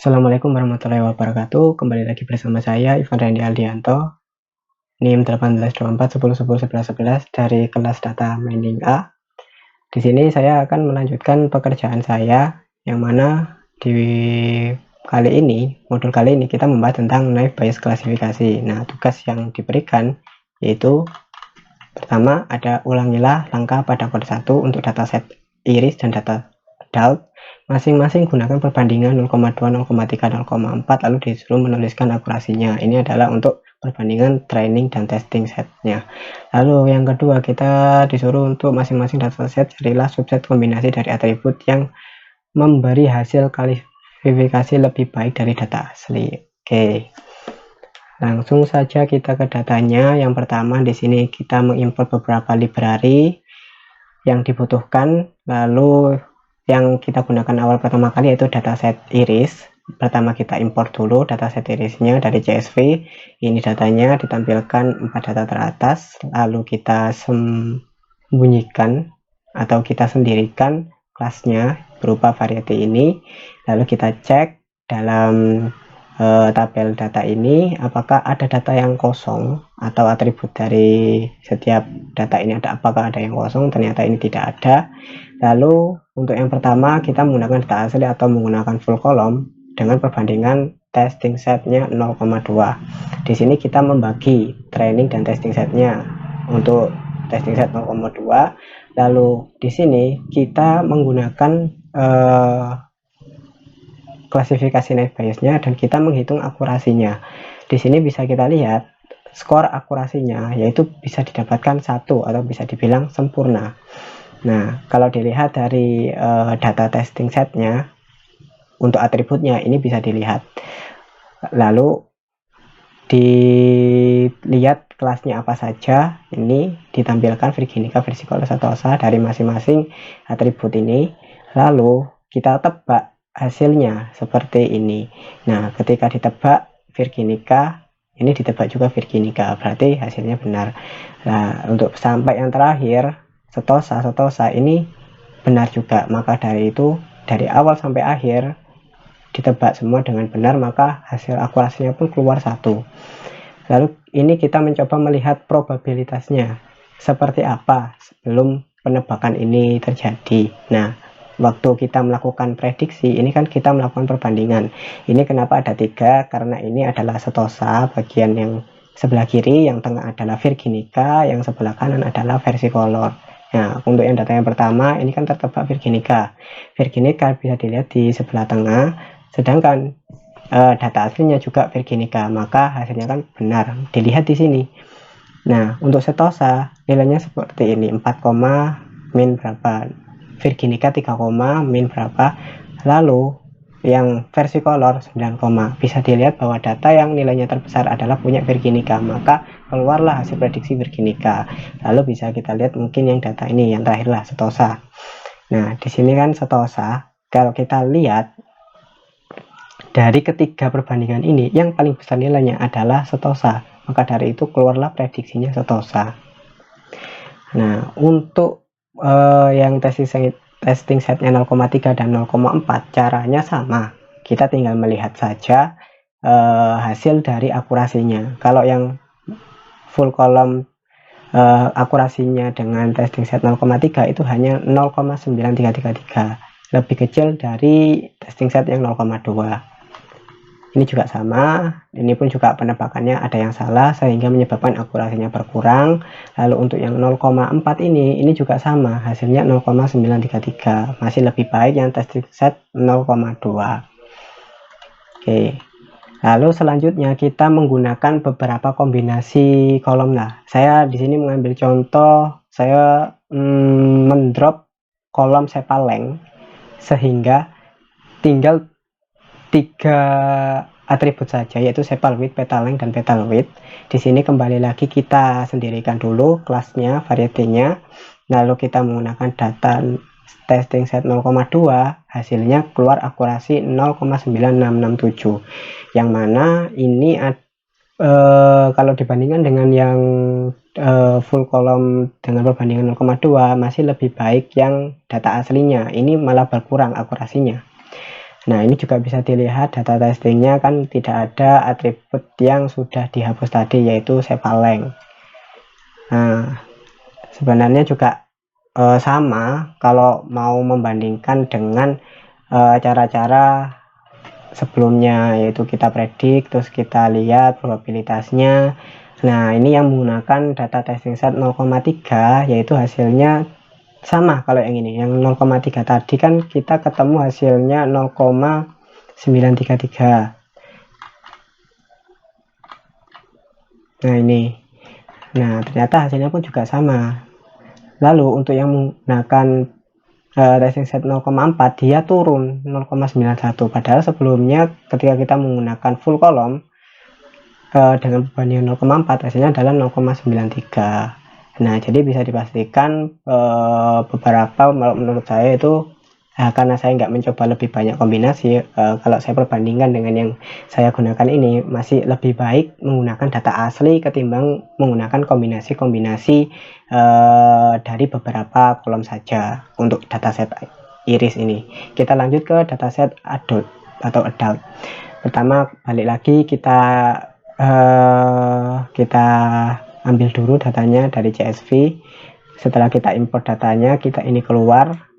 Assalamualaikum warahmatullahi wabarakatuh. Kembali lagi bersama saya Ivan Randy Aldianto, NIM 1824101111 dari kelas Data Mining A. Di sini saya akan melanjutkan pekerjaan saya yang mana di modul kali ini kita membahas tentang naive Bayes klasifikasi. Nah, tugas yang diberikan yaitu pertama ada ulangilah langkah pada kode 1 untuk dataset iris dan data DALT. Masing-masing gunakan perbandingan 0,2, 0,3, 0,4 lalu disuruh menuliskan akurasinya. Ini adalah untuk perbandingan training dan testing setnya. Lalu yang kedua kita disuruh untuk masing-masing dataset carilah subset kombinasi dari atribut yang memberi hasil klasifikasi lebih baik dari data asli. Oke. Langsung saja kita ke datanya. Yang pertama di sini kita mengimport beberapa library yang dibutuhkan. Lalu yang kita gunakan awal pertama kali yaitu dataset iris. Pertama kita import dulu dataset irisnya dari CSV. Ini datanya ditampilkan 4 data teratas, lalu kita sembunyikan atau kita sendirikan kelasnya berupa variety ini. Lalu kita cek dalam tabel data ini apakah ada data yang kosong atau atribut dari setiap data ini apakah ada yang kosong. Ternyata ini tidak ada. Lalu untuk yang pertama kita menggunakan data asli atau menggunakan full column dengan perbandingan testing setnya 0,2. Di sini kita membagi training dan testing setnya. Untuk testing set 0,2. Lalu di sini kita menggunakan klasifikasi naive Bayesnya dan kita menghitung akurasinya. Di sini bisa kita lihat skor akurasinya yaitu bisa didapatkan 1 atau bisa dibilang sempurna. Nah, kalau dilihat dari data testing setnya untuk atributnya ini bisa dilihat. Lalu dilihat kelasnya apa saja, ini ditampilkan Virginica, Versicolor, Setosa dari masing-masing atribut ini. Lalu kita tebak hasilnya seperti ini. Nah, ketika ditebak Virginica, ini ditebak juga Virginica, berarti hasilnya benar. Nah, untuk sampai yang terakhir Setosa ini benar juga. Maka dari itu dari awal sampai akhir ditebak semua dengan benar, maka hasil akurasinya pun keluar 1. Lalu ini kita mencoba melihat probabilitasnya seperti apa sebelum penebakan ini terjadi. Nah, waktu kita melakukan prediksi ini kan kita melakukan perbandingan. Ini kenapa ada 3? Karena ini adalah Setosa bagian yang sebelah kiri, yang tengah adalah Virginica, yang sebelah kanan adalah Versicolor. Nah, untuk yang data yang pertama ini kan tertebak Virginica. Virginica bisa dilihat di sebelah tengah, sedangkan data aslinya juga Virginica, maka hasilnya kan benar dilihat di sini. Nah, untuk Setosa nilainya seperti ini, 4, min berapa, Virginica 3, min berapa. Lalu yang Versicolor 9, bisa dilihat bahwa data yang nilainya terbesar adalah punya Virginica, maka keluarlah hasil prediksi Virginica. Lalu bisa kita lihat mungkin yang data ini yang terakhirlah Setosa. Nah, di sini kan Setosa, kalau kita lihat dari ketiga perbandingan ini yang paling besar nilainya adalah Setosa, maka dari itu keluarlah prediksinya Setosa. Nah, untuk yang testing setnya 0,3 dan 0,4 caranya sama, kita tinggal melihat saja hasil dari akurasinya. Kalau yang full column akurasinya dengan testing set 0,3 itu hanya 0,9333, lebih kecil dari testing set yang 0,2. Ini juga sama, ini pun juga penebakannya ada yang salah sehingga menyebabkan akurasinya berkurang. Lalu untuk yang 0,4 ini juga sama, hasilnya 0,933, masih lebih baik yang testing set 0,2. Oke. Lalu selanjutnya kita menggunakan beberapa kombinasi kolom. Nah, saya di sini mengambil contoh, saya mendrop kolom sepaleng sehingga tinggal 3 atribut saja, yaitu sepal width, petal length, dan petal width. Di sini kembali lagi kita sendirikan dulu kelasnya, variety-nya. Lalu kita menggunakan data testing set 0,2, hasilnya keluar akurasi 0,9667. Yang mana ini kalau dibandingkan dengan yang full column dengan perbandingan 0,2 masih lebih baik yang data aslinya. Ini malah berkurang akurasinya. Nah, ini juga bisa dilihat data testingnya kan tidak ada atribut yang sudah dihapus tadi, yaitu Sepaleng. Nah, sebenarnya juga sama kalau mau membandingkan dengan cara-cara sebelumnya, yaitu kita predik terus kita lihat probabilitasnya. Nah, ini yang menggunakan data testing set 0,3, yaitu hasilnya sama. Kalau yang ini yang 0,3 tadi kan kita ketemu hasilnya 0,933. Nah, ini. Nah, ternyata hasilnya pun juga sama. Lalu untuk yang menggunakan testing set 0,4 dia turun 0,91, padahal sebelumnya ketika kita menggunakan full kolom dengan perbandingan 0,4 hasilnya adalah 0,93. Nah, jadi bisa dipastikan beberapa menurut saya itu karena saya nggak mencoba lebih banyak kombinasi, kalau saya perbandingkan dengan yang saya gunakan ini masih lebih baik menggunakan data asli ketimbang menggunakan kombinasi-kombinasi dari beberapa kolom saja untuk dataset iris ini. Kita lanjut ke dataset adult atau adult. Pertama, balik lagi kita ambil dulu datanya dari CSV. Setelah kita import datanya, kita ini keluar.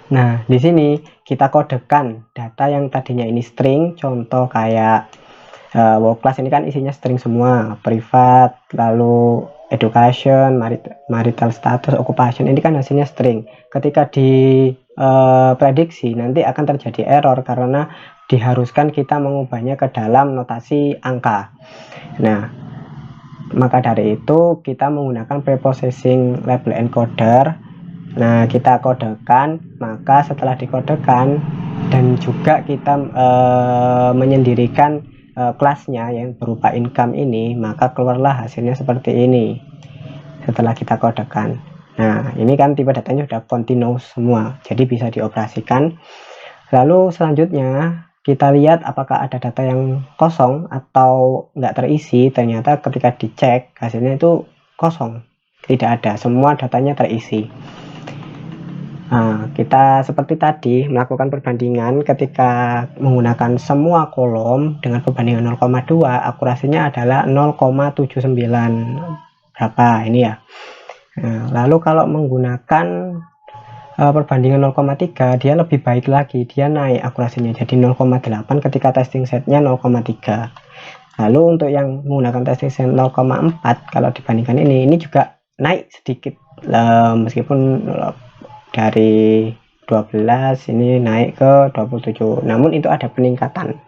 Nah, di sini kita kodekan data yang tadinya ini string, contoh kayak work class ini kan isinya string semua, privat, lalu education, marital status, occupation, ini kan hasilnya string. Ketika di prediksi nanti akan terjadi error karena diharuskan kita mengubahnya ke dalam notasi angka. Nah, maka dari itu kita menggunakan preprocessing label encoder. Nah, kita kodekan, maka setelah dikodekan dan juga kita menyendirikan kelasnya yang berupa income ini, maka keluarlah hasilnya seperti ini setelah kita kodekan. Nah, ini kan tipe datanya sudah continuous semua, jadi bisa dioperasikan. Lalu selanjutnya kita lihat apakah ada data yang kosong atau nggak terisi. Ternyata ketika dicek hasilnya itu kosong, tidak ada, semua datanya terisi. Nah, kita seperti tadi melakukan perbandingan ketika menggunakan semua kolom dengan perbandingan 0,2, akurasinya adalah 0,79 berapa ini ya. Nah, lalu kalau menggunakan perbandingan 0,3 dia lebih baik lagi, dia naik akurasinya jadi 0,8 ketika testing setnya 0,3. Lalu untuk yang menggunakan testing set 0,4 kalau dibandingkan ini juga naik sedikit, meskipun dari 12 ini naik ke 27, namun itu ada peningkatan,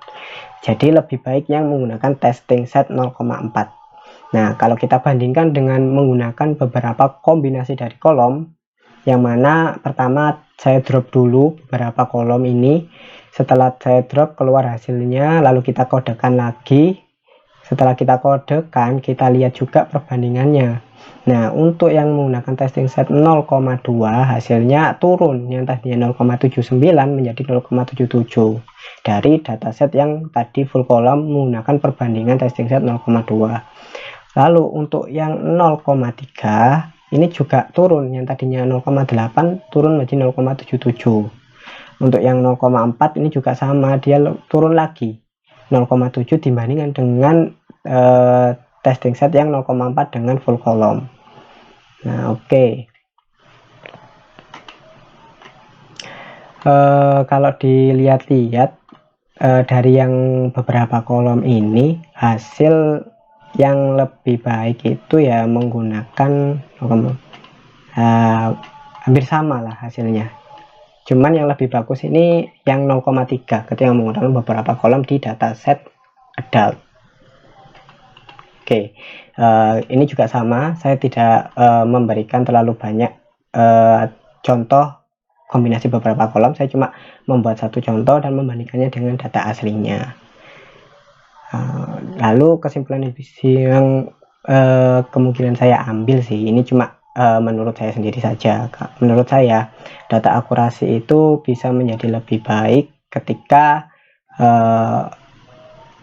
jadi lebih baik yang menggunakan testing set 0,4. Nah, kalau kita bandingkan dengan menggunakan beberapa kombinasi dari kolom, yang mana pertama saya drop dulu beberapa kolom ini, setelah saya drop keluar hasilnya, lalu kita kodekan lagi. Setelah kita kodekan, kita lihat juga perbandingannya. Nah, untuk yang menggunakan testing set 0,2 hasilnya turun, yang tadinya 0,79 menjadi 0,77 dari dataset yang tadi full kolom menggunakan perbandingan testing set 0,2. Lalu untuk yang 0,3 ini juga turun, yang tadinya 0,8 turun menjadi 0,77. Untuk yang 0,4 ini juga sama, dia turun lagi 0,7 dibandingkan dengan testing set yang 0,4 dengan full kolom. Nah, oke. Kalau dilihat-lihat dari yang beberapa kolom ini, hasil yang lebih baik itu ya menggunakan hampir sama lah hasilnya, cuman yang lebih bagus ini yang 0,3 ketika menggunakan beberapa kolom di dataset adult. Oke, ini juga sama, saya tidak memberikan terlalu banyak contoh kombinasi beberapa kolom, saya cuma membuat satu contoh dan membandingkannya dengan data aslinya. Lalu kesimpulan yang kemungkinan saya ambil sih, ini cuma menurut saya sendiri saja. Menurut saya data akurasi itu bisa menjadi lebih baik ketika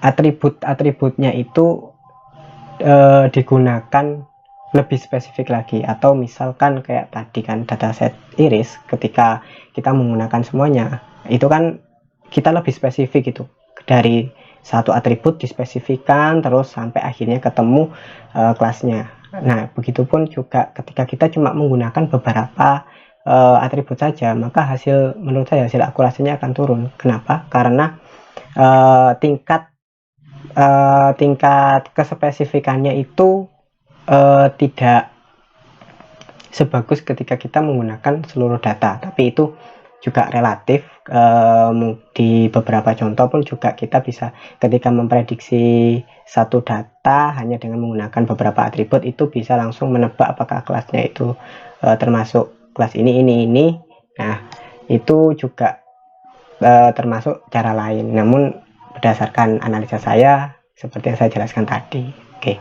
atribut-atributnya itu digunakan lebih spesifik lagi, atau misalkan kayak tadi kan dataset iris, ketika kita menggunakan semuanya Itu kan kita lebih spesifik gitu, dari satu atribut dispesifikan terus sampai akhirnya ketemu kelasnya. Nah, begitupun juga ketika kita cuma menggunakan beberapa atribut saja, maka menurut saya hasil akurasinya akan turun. Kenapa? Karena tingkat kespesifikannya itu tidak sebagus ketika kita menggunakan seluruh data, tapi itu juga relatif. Di beberapa contoh pun juga kita bisa, ketika memprediksi satu data hanya dengan menggunakan beberapa atribut, itu bisa langsung menebak apakah kelasnya itu termasuk kelas ini. Nah, itu juga termasuk cara lain, namun berdasarkan analisa saya seperti yang saya jelaskan tadi. Oke,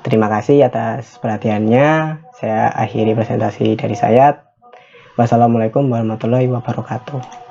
terima kasih atas perhatiannya. Saya akhiri presentasi dari saya. Wassalamualaikum warahmatullahi wabarakatuh.